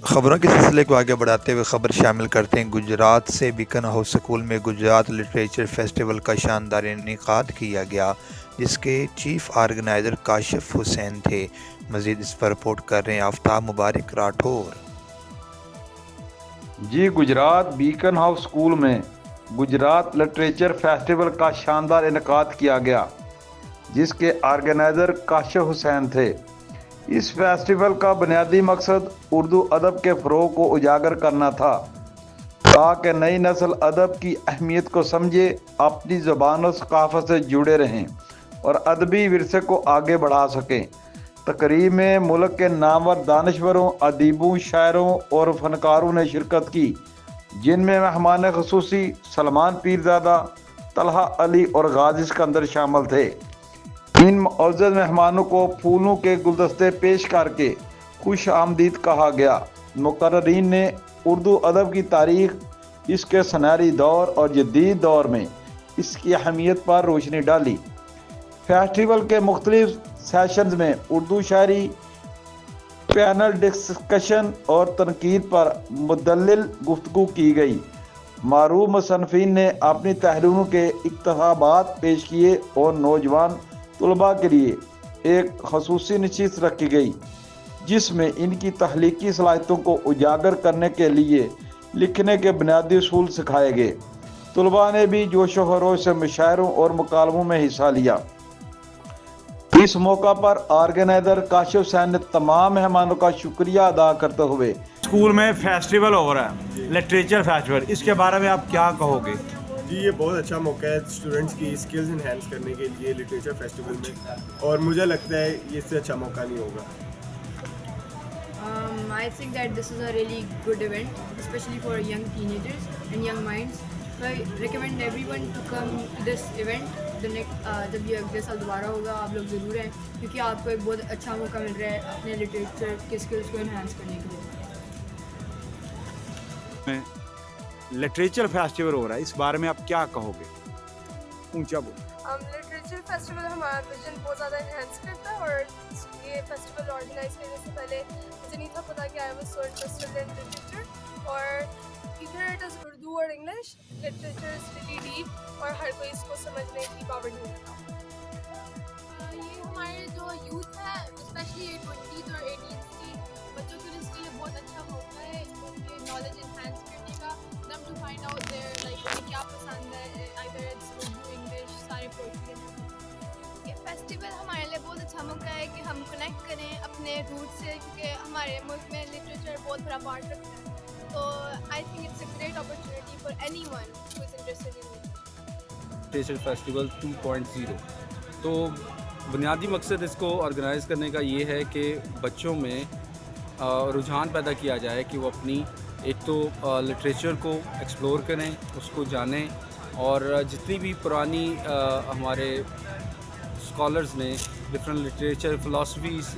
خبروں کے سلسلے کو آگے بڑھاتے ہوئے خبر شامل کرتے ہیں۔ گجرات سے بیکن ہاؤس اسکول میں گجرات لٹریچر فیسٹیول کا شاندار انعقاد کیا گیا، جس کے چیف آرگنائزر کاشف حسین تھے۔ مزید اس پر رپورٹ کر رہے ہیں Aftab Mubarak Rathore. Gujrat Beaconhouse school میں گجرات لٹریچر فیسٹیول کا شاندار انعقاد کیا گیا، جس کے آرگنائزر کاشف حسین تھے۔ اس فیسٹیول کا بنیادی مقصد اردو ادب کے فروغ کو اجاگر کرنا تھا، تاکہ نئی نسل ادب کی اہمیت کو سمجھے، اپنی زبان و ثقافت سے جڑے رہیں اور ادبی ورثے کو آگے بڑھا سکیں۔ تقریب میں ملک کے نامور دانشوروں، ادیبوں، شاعروں اور فنکاروں نے شرکت کی، جن میں مہمان خصوصی سلمان پیرزادہ، طلحہ علی اور غازی اسکندر شامل تھے۔ ان معزز مہمانوں کو پھولوں کے گلدستے پیش کر کے خوش آمدید کہا گیا۔ مقررین نے اردو ادب کی تاریخ، اس کے سنہری دور اور جدید دور میں اس کی اہمیت پر روشنی ڈالی۔ فیسٹیول کے مختلف سیشنز میں اردو شاعری، پینل ڈسکشن اور تنقید پر مدلل گفتگو کی گئی۔ معروف مصنفین نے اپنی تحریروں کے اقتباسات پیش کیے اور نوجوان طلباء کے لیے ایک خصوصی نشست رکھی گئی، جس میں ان کی تخلیقی صلاحیتوں کو اجاگر کرنے کے لیے لکھنے کے بنیادی اصول سکھائے گئے۔ طلباء نے بھی جوش و خروش سے مشاعروں اور مکالموں میں حصہ لیا۔ اس موقع پر آرگنائزر کاشف حسین نے تمام مہمانوں کا شکریہ ادا کرتے ہوئے اسکول میں فیسٹیول ہو رہا ہے لٹریچر فیسٹیول، اس کے بارے میں آپ کیا کہو گے؟ جی، یہ بہت اچھا موقع ہے اسٹوڈنٹس کی اسکلز انہینس کرنے کے لیے لٹریچر فیسٹیول میں، اور مجھے لگتا ہے اس سے اچھا موقع نہیں ہوگا۔ I think that this is a really good event, especially for young teenagers and young minds. So I recommend everyone to come to this event. The next جب یہ اگلے سال دوبارہ ہوگا، آپ لوگ ضرور ہیں، کیونکہ آپ کو ایک بہت اچھا موقع مل رہا ہے اپنے لٹریچر کے اسکلس کو انہینس کرنے کے لیے۔ لٹریچر فیسٹیول ہو رہا ہے، اس بارے میں آپ کیا کہو گے؟ اونچا بول۔ لٹریچر فیسٹیول ہمارا ویژن بہت زیادہ انہینس کرتا ہے، اور یہ فیسٹیول آرگنائز کرنے سے پہلے مجھے نہیں تھا پتا کہ I was so interested in literature, اور ادھر اٹ از اردو اور English, literature is really deep اور ہر کوئی اس کو سمجھنے کی پابند نہیں ہوتا۔ یہ ہمارے جو یوتھ ہے، اسپیشلی 20s اور 18s کی بچوں کے لیے اس کے لیے بہت اچھا موقع ہے ان کے نالج انہینس کرنے کا، them to find out their like انہیں کیا پسند ہے، either it's اردو، انگلش، سارے پوئٹری۔ یہ فیسٹیول ہمارے لیے بہت اچھا موقع ہے کہ ہم کنیکٹ کریں اپنے روٹ سے، کیونکہ ہمارے ملک میں لٹریچر بہت بڑا پارٹ رکھتا ہے، تو I think it's a great opportunity for anyone who is interested in literature festival 2.0۔ تو بنیادی مقصد اس کو آرگنائز کرنے کا یہ ہے کہ بچوں میں رجحان پیدا کیا جائے کہ وہ اپنی ایک تو لٹریچر کو ایکسپلور کریں، اس کو جانیں، اور جتنی بھی پرانی ہمارے اسکالرز نے ڈفرینٹ لٹریچر فلاسفیز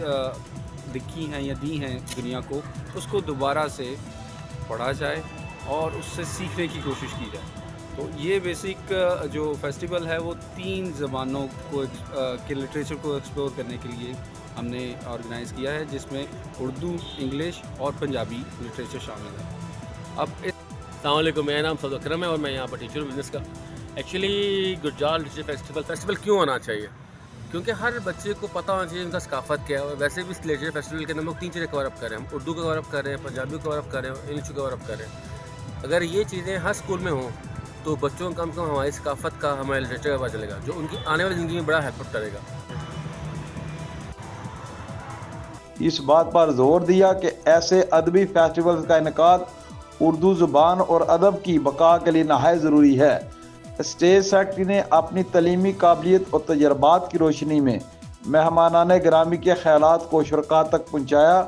لکھی ہیں یا دی ہیں دنیا کو، اس کو دوبارہ سے پڑھا جائے اور اس سے سیکھنے کی کوشش کی جائے۔ تو یہ بیسک جو فیسٹیول ہے وہ 3 زبانوں کو کے لٹریچر کو ایکسپلور کرنے کے لیے ہم نے آرگنائز کیا ہے، جس میں اردو، انگلش اور پنجابی لٹریچر شامل ہے۔ اب السلام علیکم، میرا نام سعود اکرم ہے اور میں یہاں پر ٹیچر ہوں بزنس کا۔ ایکچولی گجرات لٹریچر فیسٹیول کیوں آنا چاہیے؟ کیونکہ ہر بچے کو پتہ ہونا چاہیے ان کا ثقافت کیا ہے، اور ویسے بھی اس لٹریچر فیسٹیول کے اندر ہم لوگ 3 چیزیں کور اپ کر رہے ہیں، ہم اردو کو کور اپ کر رہے ہیں، پنجابی کو کور اپ کر رہے ہیں، انگلش کو کور اپ کر رہے ہیں۔ اگر یہ چیزیں ہر اسکول میں ہوں تو بچوں کو کم سے کم ہماری ثقافت کا، ہمارے لٹریچر کا پتہ چلے گا، جو ان کی آنے والی زندگی میں بڑا ہیلپ کرے گا۔ اس بات پر زور دیا کہ ایسے ادبی فیسٹیول کا انعقاد اردو زبان اور ادب کی بقا کے لیے نہایت ضروری ہے۔ اسٹیج سیکرٹری نے اپنی تعلیمی قابلیت اور تجربات کی روشنی میں مہمانان گرامی کے خیالات کو شرکاء تک پہنچایا،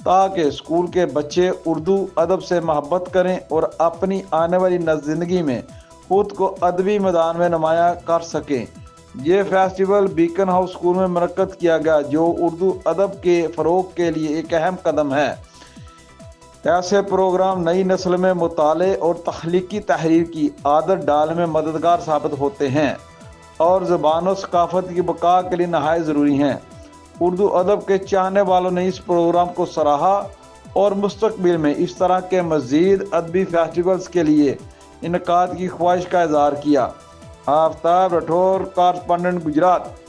تاکہ اسکول کے بچے اردو ادب سے محبت کریں اور اپنی آنے والی زندگی میں خود کو ادبی میدان میں نمایاں کر سکیں۔ یہ فیسٹیول بیکن ہاؤس اسکول میں منعقد کیا گیا، جو اردو ادب کے فروغ کے لیے ایک اہم قدم ہے۔ ایسے پروگرام نئی نسل میں مطالعے اور تخلیقی تحریر کی عادت ڈالنے میں مددگار ثابت ہوتے ہیں اور زبان و ثقافت کی بقا کے لیے نہایت ضروری ہیں۔ اردو ادب کے چاہنے والوں نے اس پروگرام کو سراہا اور مستقبل میں اس طرح کے مزید ادبی فیسٹیولز کے لیے انعقاد کی خواہش کا اظہار کیا۔ آفتاب راٹھور، کارسپونڈنٹ گجرات۔